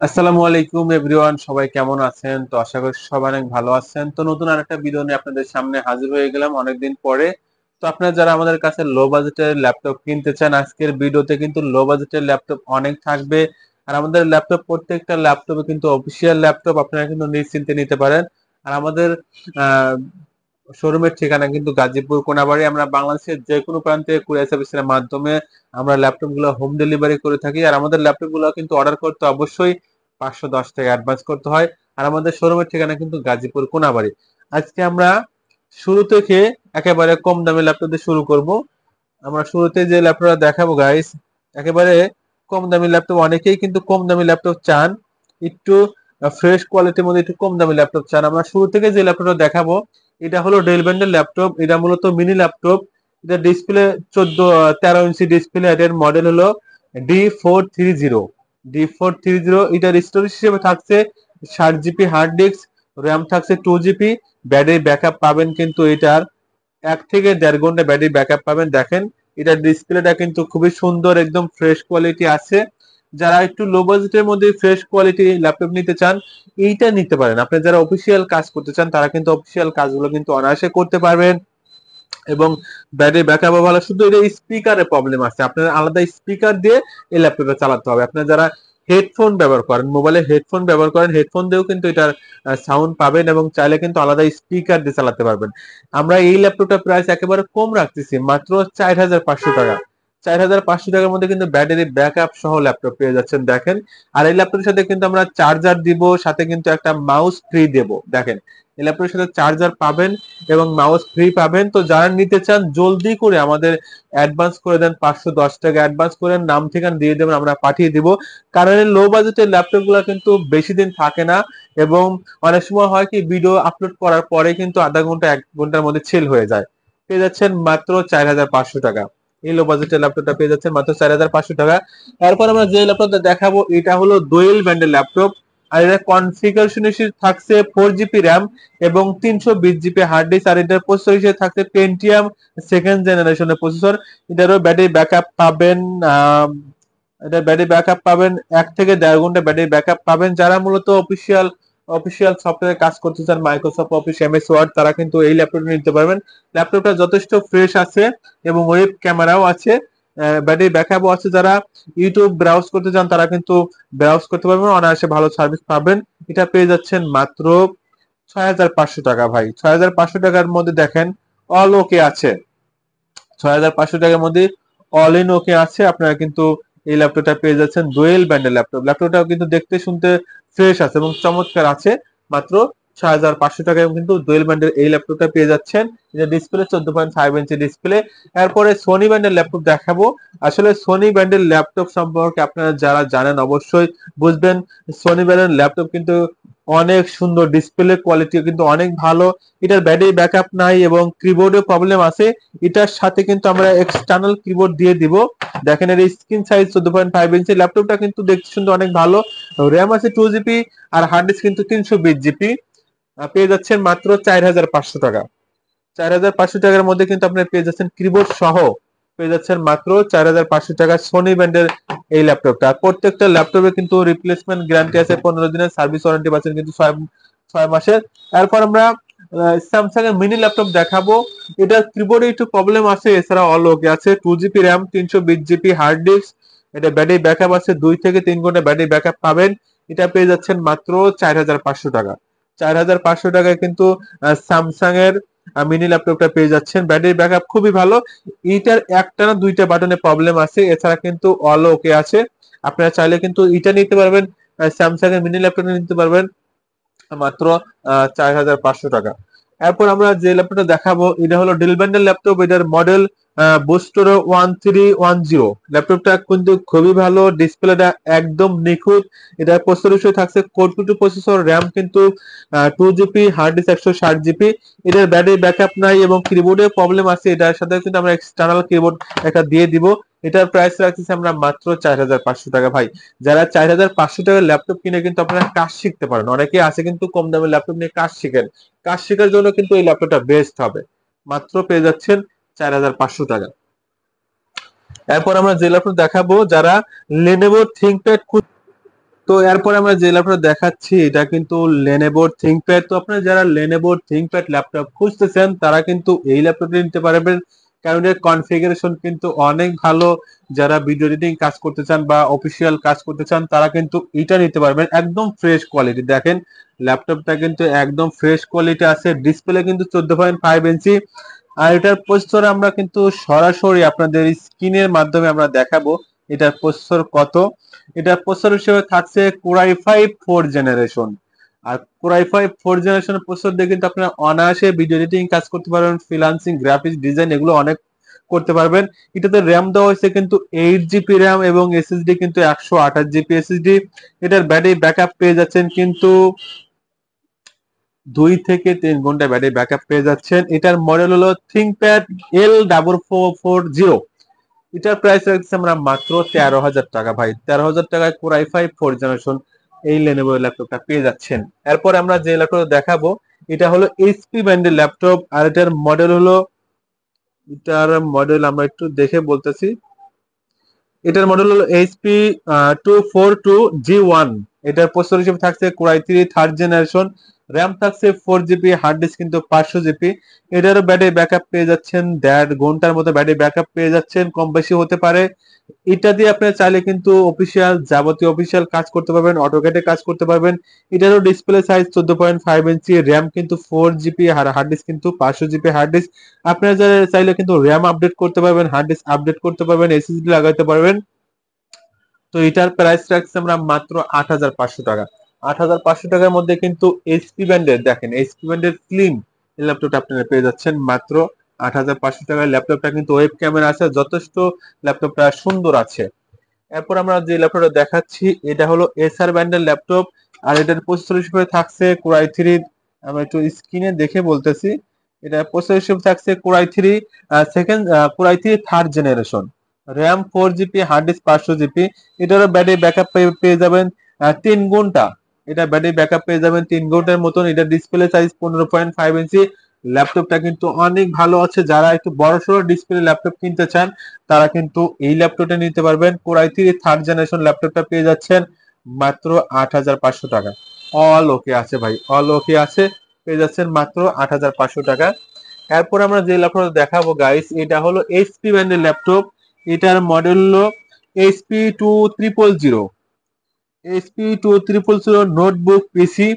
আসসালামু আলাইকুম এভরিওয়ান, সবাই কেমন আছেন? তো আশা করি সবাই অনেক ভালো আছেন। তো নতুন আরেকটা ভিডিও নিয়ে আপনাদের সামনে হাজির হয়ে গেলাম অনেকদিন পরে। তো আপনারা যারা আমাদের কাছে লো বাজেটের ল্যাপটপ কিনতে চান, আজকের ভিডিওতে কিন্তু লো বাজেটের ল্যাপটপ অনেক থাকবে। আর আমাদের ল্যাপটপ, প্রত্যেকটা ল্যাপটপে কিন্তু অফিসিয়াল ল্যাপটপ, আপনারা কিন্তু নিশ্চিন্তে নিতে পারেন। আর আমাদের আহ শোরুমের ঠিকানা কিন্তু গাজীপুর কোনাবাড়ি। আমরা বাংলাদেশের যে কোনো প্রান্তে কুরিয়ার সার্ভিসের মাধ্যমে আমরা ল্যাপটপ গুলো হোম ডেলিভারি করে থাকি। আর আমাদের ল্যাপটপ গুলো কিন্তু অর্ডার করতে অবশ্যই 510 টাকা অ্যাডভান্স করতে হয়। আর আমাদের শোরুমের ঠিকানা কিন্তু গাজীপুর কোনাবাড়ি। আজকে আমরা শুরু থেকে একেবারে কম দামে ল্যাপটপ দিয়ে শুরু করব। আমরা শুরুতে যে ল্যাপটপটা দেখাবো গাইস, একেবারে কম দামি ল্যাপটপ। অনেকেই কিন্তু কম দামি ল্যাপটপ চান, একটু ফ্রেশ কোয়ালিটির মধ্যে একটু কম দামি ল্যাপটপ চান। আমরা শুরু থেকে যে ল্যাপটপটা দেখাবো, এটা হলো ডেল ব্র্যান্ডের ল্যাপটপ। এটা মূলত মিনি ল্যাপটপ। এটা ডিসপ্লে 13 ইঞ্চি ডিসপ্লে। এটার মডেল হলো D430। D430 এটার স্টোরেজ হিসেবে থাকছে 60 জিবি হার্ড ডিস্ক, র্যাম থাকছে 2 জিবি। ব্যাটারি ব্যাকআপ পাবেন কিন্তু এটার 1 থেকে 1.5 ঘন্টা ব্যাটারি ব্যাকআপ পাবেন। দেখেন এটার ডিসপ্লেটা কিন্তু খুবই সুন্দর, একদম ফ্রেশ কোয়ালিটি আছে। যারা একটু লো বাজেটের মধ্যে ফ্রেশ কোয়ালিটি ল্যাপটপ নিতে চান, এইটা নিতে পারেন। আপনি যারা অফিসিয়াল কাজ করতে চান, তারা কিন্তু অফিসিয়াল কাজগুলো কিন্তু অনায়াসে করতে পারবেন। এবং ব্যাটারি ব্যাকআপও ভালো। শুধু এটা স্পিকারের প্রবলেম আছে, আপনার আলাদা স্পিকার দিয়ে এই ল্যাপটপটা চালাতে হবে। আপনার যারা হেডফোন ব্যবহার করেন, মোবাইলে হেডফোন ব্যবহার করেন, হেডফোন দিয়েও কিন্তু এটার সাউন্ড পাবেন এবং চাইলে কিন্তু আলাদা স্পিকার দিয়ে চালাতে পারবেন। আমরা এই ল্যাপটপটার প্রাইস একেবারে কম রাখতেছি, মাত্র 4500 টাকা। 4500 টাকার মধ্যে কিন্তু ব্যাটারি ব্যাকআপ সহ ল্যাপটপ পেয়ে যাচ্ছেন। দেখেন, আর এই ল্যাপটপের সাথে কিন্তু আমরা চার্জার দিব, সাথে কিন্তু একটা মাউস ফ্রি দেব। দেখেন, এই ল্যাপটপের সাথে চার্জার পাবেন এবং মাউস ফ্রি পাবেন। তো যারা নিতে চান জলদি করে আমাদের অ্যাডভান্স করে দেন, 510 টাকা অ্যাডভান্স করেন, নাম ঠিকানা দিয়ে দেবেন, আমরা পাঠিয়ে দিব। কারণ এই লো বাজেটের ল্যাপটপ গুলো কিন্তু বেশি দিন থাকে না। এবং অনেক সময় হয় কি, ভিডিও আপলোড করার পরে কিন্তু আধা ঘন্টা 1 ঘন্টার মধ্যে সেল হয়ে যায়। পেয়ে যাচ্ছেন মাত্র 4500 টাকা। এই লো বাজেটের ল্যাপটপটা পেয়ে যাচ্ছেন মাত্র 4500 টাকা। এরপর আমরা যে ল্যাপটপটা দেখাবো, এটা হলো ডুয়েল ব্যান্ডের ল্যাপটপ। আর এটা কনফিগারেশন থাকছে 4 জিবি র্যাম এবং 320 জিবি হার্ড ডিস্ক। আর এটার প্রসেসর হিসেবে থাকছে পেন্টিয়াম সেকেন্ড জেনারেশনের প্রসেসর। এটারও ব্যাটারি ব্যাকআপ পাবেন। এটা ব্যাটারি ব্যাকআপ পাবেন 1 থেকে 1.5 ঘন্টা ব্যাটারি ব্যাকআপ পাবেন। যারা মূলত অফিসিয়াল সফটওয়্যারে কাজ করতে চান, মাইক্রোসফট অফিস, এমএস ওয়ার্ড, তারা কিন্তু এই ল্যাপটপটা নিতে পারবেন। ল্যাপটপটা যথেষ্ট ফ্রেশ আছে এবং ওয়েব ক্যামেরাও আছে, ব্যাটারি ব্যাকআপও আছে। যারা ইউটিউব ব্রাউজ করতে চান, তারা কিন্তু ব্রাউজ করতে পারবেন, অনায়াসে ভালো সার্ভিস পাবেন। এটা পেয়ে যাচ্ছেন মাত্র 6500 টাকা। ভাই, 6500 টাকার মধ্যে দেখেন অল ওকে আছে। 6500 টাকার মধ্যে অল ইন ওকে আছে। আপনারা কিন্তু এই ল্যাপটপটা পেয়ে যাচ্ছেন, ডুয়েল ব্যান্ডের ল্যাপটপ। ল্যাপটপটাও কিন্তু দেখতে শুনতে ফ্রেশ আছে এবং চমৎকার আছে। মাত্র 6500 টাকায় কিন্তু ডুয়েল ব্যান্ডের এই ল্যাপটপটা পেয়ে যাচ্ছেন। এটা ডিসপ্লে 14.5 ইঞ্চি ডিসপ্লে। এরপরে সোনি ব্যান্ডের ল্যাপটপ দেখাবো। আসলে সোনি ব্যান্ডের ল্যাপটপ সম্পর্কে আপনারা যারা জানেন অবশ্যই বুঝবেন। সোনি ব্যান্ডের ল্যাপটপ কিন্তু অনেক সুন্দর, ডিসপ্লে কোয়ালিটি কিন্তু অনেক ভালো। এটার ব্যাটারি ব্যাকআপ নাই এবং কিবোর্ডে প্রবলেম আছে। এটার সাথে কিন্তু আমরা এক্সটার্নাল কিবোর্ড দিয়ে দিব। দেখেন, এর স্ক্রিন সাইজ 14.5 ইঞ্চি। ল্যাপটপটা কিন্তু দেখতে শুনতে অনেক ভালো। র্যাম আছে 2 জিবি আর হার্ড ডিস্ক কিন্তু 320 জিবি। পেয়ে যাচ্ছেন মাত্র 4500 টাকা। 4500 টাকার মধ্যে কিন্তু আপনি পেয়ে যাচ্ছেন কিবোর্ড সহ। পেয়ে যাচ্ছেন মাত্র 4500 টাকা সোনি ব্র্যান্ডের এই ল্যাপটপটা। আর প্রত্যেকটা ল্যাপটপে কিন্তু রিপ্লেসমেন্ট গ্যারান্টি আছে, 15 দিনের সার্ভিস ওয়ারেন্টি পাচ্ছেন কিন্তু 6 মাসের। এরপর আমরা স্যামসাং এর মিনি ল্যাপটপ দেখাবো। এটার কিবোর্ডে একটু প্রবলেম আছে, এছাড়া অল ওকে আছে। 2 GB RAM, 320 GB hard disk. এটা ব্যাটারি ব্যাকআপ আছে, 2 থেকে 3 ঘন্টা ব্যাটারি ব্যাকআপ পাবেন। এটা পেয়ে যাচ্ছেন মাত্র 4500 টাকা। 4500 টাকায় কিন্তু স্যামসাং এর মিনি ল্যাপটপটা পেয়ে যাচ্ছেন। ব্যাটারি ব্যাকআপ খুবই ভালো। এইটার একটা না দুইটা বাটনে প্রবলেম আছে, এছাড়া কিন্তু অল ওকে আছে। আপনারা চাইলে কিন্তু এটা নিতে পারবেন, স্যামসাং এর মিনি ল্যাপটপ নিতে পারবেন মাত্র 4500 টাকা। এরপর আমরা যে ল্যাপটপটা দেখাবো, এটা হলো ডেল ব্র্যান্ডের ল্যাপটপ। এটার মডেল বুস্টার 1310। ল্যাপটপটা কিন্তু খুবই ভালো, ডিসপ্লেটা একদম নিখুঁত। এটার প্রসেসর হিসেবে থাকছে কোর 2 প্রসেসর, র্যাম কিন্তু 2 জিবি, হার্ড ডিস্ক 160 জিবি। এটার ব্যাটারি ব্যাকআপ নাই এবং কিবোর্ডের প্রবলেম আছে। এটার সাথে কিন্তু আমরা এক্সটার্নাল কিবোর্ড একটা দিয়ে দিব। এটার প্রাইস রাখতেছি আমরা মাত্র 4500 টাকা। ভাই, যারা 4500 টাকার ল্যাপটপ কিনে কিন্তু আপনারা কাজ শিখতে পারেন। অনেকে আছে কিন্তু কম দামের ল্যাপটপ নিয়ে কাজ শিখেন, কাজ শেখার জন্য কিন্তু এই ল্যাপটপটা বেস্ট হবে। মাত্র পেয়ে যাচ্ছেন 4500 টাকা। এরপর আমরা যে ল্যাপটপ দেখাবো, যারা লেনোভো থিংকপ্যাড তো এরপর আমরা যে ল্যাপটপ দেখাচ্ছি এটা কিন্তু Lenovo ThinkPad। তো আপনারা যারা Lenovo ThinkPad ল্যাপটপ খুঁজতেছেন তারা কিন্তু এই ল্যাপটপটি নিতে পারবেন, কারণ এর কনফিগারেশন কিন্তু অনেক ভালো। যারা ভিডিও এডিটিং কাজ করতে চান বা অফিসিয়াল কাজ করতে চান তারা কিন্তু এটা নিতে পারবেন। একদম ফ্রেশ কোয়ালিটি, দেখেন ল্যাপটপটা কিন্তু একদম ফ্রেশ কোয়ালিটি আছে। ডিসপ্লে কিন্তু 14.5 ইঞ্চি। আর এটার প্রসেসর আমরা কিন্তু সরাসরি আপনাদের স্ক্রিনের মাধ্যমে আমরা দেখাবো এটার প্রসেসর কত। এটার প্রসেসর হিসেবে থাকছে Core i5 4 জেনারেশন। আর Core i5 4 জেনারেশনের প্রসেসর দিয়ে কিন্তু আপনারা অনায়াসে ভিডিও এডিটিং কাজ করতে পারবেন, ফ্রিল্যান্সিং, গ্রাফিক্স ডিজাইন এগুলো অনেক করতে পারবেন। এটাতে র্যাম দেওয়া হয়েছে কিন্তু 8 জিবি র্যাম এবং এসএসডি কিন্তু 128 জিবি এসএসডি। এটার ব্যাটারি ব্যাকআপ পেয়ে যাচ্ছেন কিন্তু 2 থেকে 3 ঘন্টা ব্যাটারি ব্যাকআপ পেয়ে যাচ্ছেন। এটার মডেল হলো ThinkPad L4440। এটার প্রাইস রাখছি আমরা মাত্র 13,000 টাকা ভাই। 13,000 টাকায় Core i5 4 জেনারেশন এই Lenovo ল্যাপটপটা পেয়ে যাচ্ছেন। এরপর আমরা যে ল্যাপটপ দেখাবো এটা হলো এইচপি ব্র্যান্ডের ল্যাপটপ। আর এটার মডেল হলো, এটার মডেল আমরা একটু দেখে বলতেছি। এটার মডেল হলো এইচপি 242G1। এটার প্রসেসর হিসেবে থাকছে Core i3 third generation. RAM থাকছে 4 জিবি, হার্ড ডিস্ক কিন্তু 500 জিবি। এটারও ব্যাটারি ব্যাকআপ পেয়ে যাচ্ছেন 1.5 ঘন্টার মতো ব্যাটারি ব্যাকআপ পেয়ে যাচ্ছেন, কম বেশি হতে পারে। এটা দিয়ে আপনি চাইলে কিন্তু অফিসিয়াল যাবতীয় অফিসিয়াল কাজ করতে পারবেন, অটোক্যাডে কাজ করতে পারবেন। এটারও ডিসপ্লে সাইজ 14.5 ইঞ্চি, র্যাম কিন্তু 4 জিবি আর হার্ড ডিস্ক কিন্তু 500 জিবি হার্ড ডিস্ক। আপনারা চাইলে কিন্তু র্যাম আপডেট করতে পারবেন, হার্ড ডিস্ক আপডেট করতে পারবেন, এসএসডি লাগাইতে পারবেন। তো এটার প্রাইস রাখছি আমরা মাত্র 8,500 টাকা। 8,500 টাকার মধ্যে কিন্তু এইচপি ব্র্যান্ডের, দেখেন এইচপি ব্র্যান্ডের স্লিম এই ল্যাপটপটা আপনারা পেয়ে যাচ্ছেন মাত্র 8,500 টাকায়। ল্যাপটপটা কিন্তু ওয়েব ক্যামেরা আছে যথেষ্ট, ল্যাপটপটা সুন্দর আছে। এরপর আমরা যে ল্যাপটপটা দেখাচ্ছি এটা হলো এসার ব্র্যান্ডের ল্যাপটপ। আর এটার প্রসেসর হিসেবে থাকছে Core i3, আমরা একটু স্ক্রিনে দেখে বলতেছি। এটা প্রসেসর হিসেবে থাকছে Core i3 third generation. RAM 4 GB, hard disk 500 GB. এটারও ব্যাটারি ব্যাকআপ পেয়ে যাবেন 3 ঘন্টা। এটা ব্যাটারি ব্যাকআপ পেয়ে যাবেন 3 ঘন্টার মতন। এটা ডিসপ্লে সাইজ 15.5 ইঞ্চি। ল্যাপটপটা কিন্তু অনেক ভালো আছে। যারা একটু বড়সড় ডিসপ্লে ল্যাপটপ কিনতে চান তারা কিন্তু এই ল্যাপটপটা নিতে পারবেন। Core i3 থার্ড জেনারেশন ল্যাপটপটা পেয়ে যাচ্ছেন মাত্র 8,500 টাকা। অল ওকে আছে ভাই, অল ওকে আছে, পেয়ে যাচ্ছেন মাত্র 8,500 টাকা। এরপর আমরা যে ল্যাপটপ দেখাবো গাইস এটা হলো এইচপি ব্র্যান্ডের ল্যাপটপ। এটার মডেল হলো এইচপি 2000। এইচপি 2000 নোটবুক পিসি।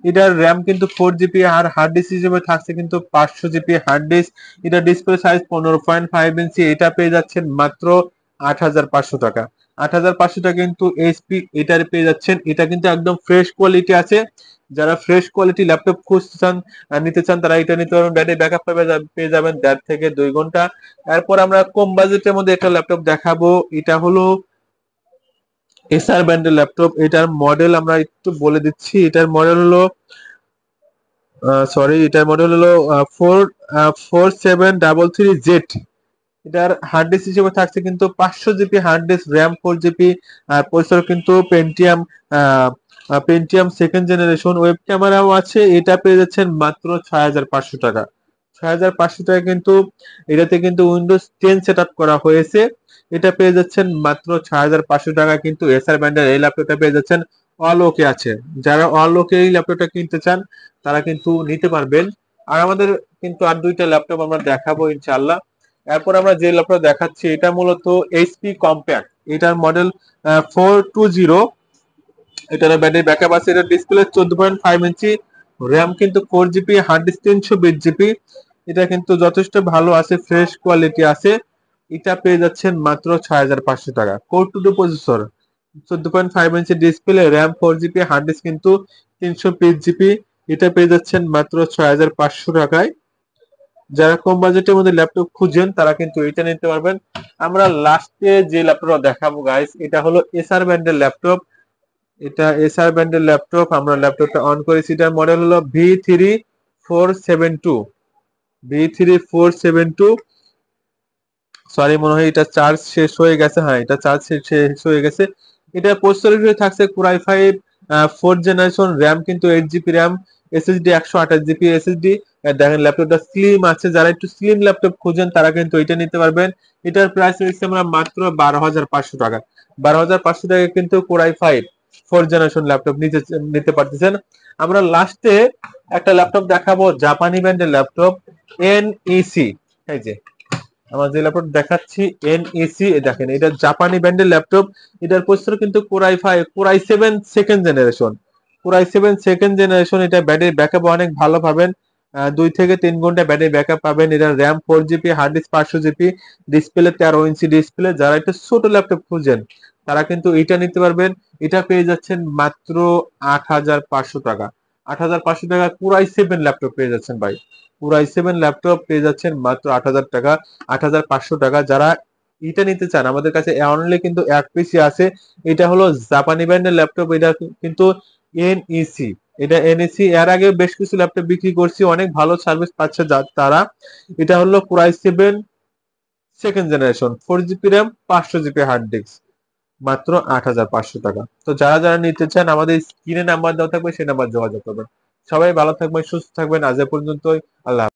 এটার র্যাম কিন্তু 4 জিবি আর হার্ড ডিস্ক হিসেবে থাকছে কিন্তু 500 জিবি হার্ড ডিস্ক। এটা ডিসপ্লে সাইজ 15.5 ইঞ্চি। এটা পেয়ে যাচ্ছেন মাত্র 8,500 টাকা। 8,500 টাকা কিন্তু এইচপি এটার পেয়ে যাচ্ছেন। এটা কিন্তু একদম ফ্রেশ কোয়ালিটি আছে। যারা ফ্রেশ কোয়ালিটি ল্যাপটপ খুঁজতে চান নিতে চান তারা এটা নিতে পারবেন। ব্যাটারি ব্যাকআপ পেয়ে যাবেন 1.5 থেকে 2 ঘন্টা। এরপর আমরা কম বাজেটের মধ্যে একটা ল্যাপটপ দেখাবো। এটা হলো এসআর ব্র্যান্ডের ল্যাপটপ। এটার মডেল আমরা একটু বলে দিচ্ছি। এটার মডেল হলো এটার মডেল হলো 4733Z। এটার হার্ড ডিস্ক হিসেবে থাকছে কিন্তু 500 GB hard disk, RAM 4 GB. আর প্রসেসর কিন্তু পেন্টিয়াম সেকেন্ড জেনারেশন। ওয়েব ক্যামেরাও আছে। এটা পেয়ে যাচ্ছেন মাত্র 6,500 টাকা। 6,500 টাকা কিন্তু এটাতে কিন্তু উইন্ডোজ 10 সেট আপ করা হয়েছে। এটা পেয়ে যাচ্ছেন মাত্র 6,500 টাকা। কিন্তু এসআর ব্র্যান্ডের এই ল্যাপটপটা পেয়ে যাচ্ছেন অল ওকে আছে। যারা অল ওকে এই ল্যাপটপটা কিনতে চান তারা কিন্তু নিতে পারবেন। আর আমাদের কিন্তু আর দুইটা ল্যাপটপ আমরা দেখাবো ইনশাআল্লাহ। এরপর আমরা যে ল্যাপটপ দেখাচ্ছি এটা মূলত এইচপি কম্প্যাক্ট। এটার মডেল 420। এটার ব্যাটারি ব্যাকআপ আছে। এটার ডিসপ্লে 14.5 ইঞ্চি। র্যাম কিন্তু 4 জিবি, হার্ড ডিস্ক 320 জিবি। এটা কিন্তু যথেষ্ট ভালো আছে, ফ্রেশ কোয়ালিটি আছে। এটা পেয়ে যাচ্ছেন মাত্র 6,500 টাকা। Core two duo processor, 14.5 inch display, RAM 4 GB, hard disk কিন্তু 320 জিবি। এটা পেয়ে যাচ্ছেন মাত্র 6,500 টাকায়। যারা কম বাজেটের মধ্যে ল্যাপটপ খুঁজছেন তারা কিন্তু এটা নিতে পারবেন। আমরা লাস্টে যে ল্যাপটপ দেখাবো গাইস এটা হলো এসআর ব্র্যান্ডের ল্যাপটপ। এটা এসআর ব্র্যান্ডের ল্যাপটপ। আমরা ল্যাপটপটা অন করেছি। এটার মডেল হলো V3472। V3472। সরি, মনে হয় এটা চার্জ শেষ হয়ে গেছে। হ্যাঁ, এটা চার্জ শেষ হয়ে গেছে। এটা প্রসেসর হিসেবে থাকছে Core i5 4 জেনারেশন। র্যাম কিন্তু 8 GB RAM, SSD 128 GB SSD. দেখেন ল্যাপটপটা স্লিম আছে। যারা একটু স্লিম ল্যাপটপ খুঁজেন তারা কিন্তু এটা নিতে পারবেন। এটার প্রাইস রেখেছি আমরা মাত্র 12,500 টাকা। 12,500 টাকা কিন্তু Core i5 fourth generation laptop নিতে পারতেছেন। আমরা লাস্টে একটা ল্যাপটপ দেখাবো, জাপানি ব্র্যান্ডের ল্যাপটপ এনইসি। এই যে আমার যে ল্যাপটপ দেখাচ্ছি এনইসি, দেখেন এটা জাপানি ব্র্যান্ডের ল্যাপটপ। এটার প্রসেসর কিন্তু core i 7 second generation. Core i 7 second generation. এটা ব্যাটারি ব্যাকআপ অনেক ভালো পাবেন, 2 থেকে 3 ঘন্টা ব্যাটারি ব্যাকআপ পাবেন। এটা RAM 4 GB, hard disk 500 GB, display 13 inch display. যারা একটা ছোট ল্যাপটপ খুঁজেন তারা কিন্তু এটা নিতে পারবেন। এটা পেয়ে যাচ্ছেন মাত্র 8,500 টাকা। 8,500 টাকা কোরাই 7 ল্যাপটপ পেয়ে যাচ্ছেন ভাই। কোরাই 7 ল্যাপটপ পেয়ে যাচ্ছেন মাত্র 8,000 টাকা, 8,500 টাকা। যারা এটা নিতে চান আমাদের কাছে অনলি কিন্তু এক পিসি আছে। এটা হলো জাপানি ব্র্যান্ডের ল্যাপটপ। এটা কিন্তু এনইসি। এটা এনইসি এর আগে বেশ কিছু ল্যাপটপ বিক্রি করছি, অনেক ভালো সার্ভিস পাচ্ছে তারা। এটা হলো core i 7 second generation, 4 GB RAM, 500 GB hard disk, মাত্র 8,500 টাকা। তো যারা যারা নিতে চান আমাদের স্ক্রিনে নাম্বার দেওয়া থাকবে, সেই নাম্বার যোগাযোগ করবেন। সবাই ভালো থাকবেন, সুস্থ থাকবেন। আজ এ পর্যন্তই। আল্লাহ হাফেজ।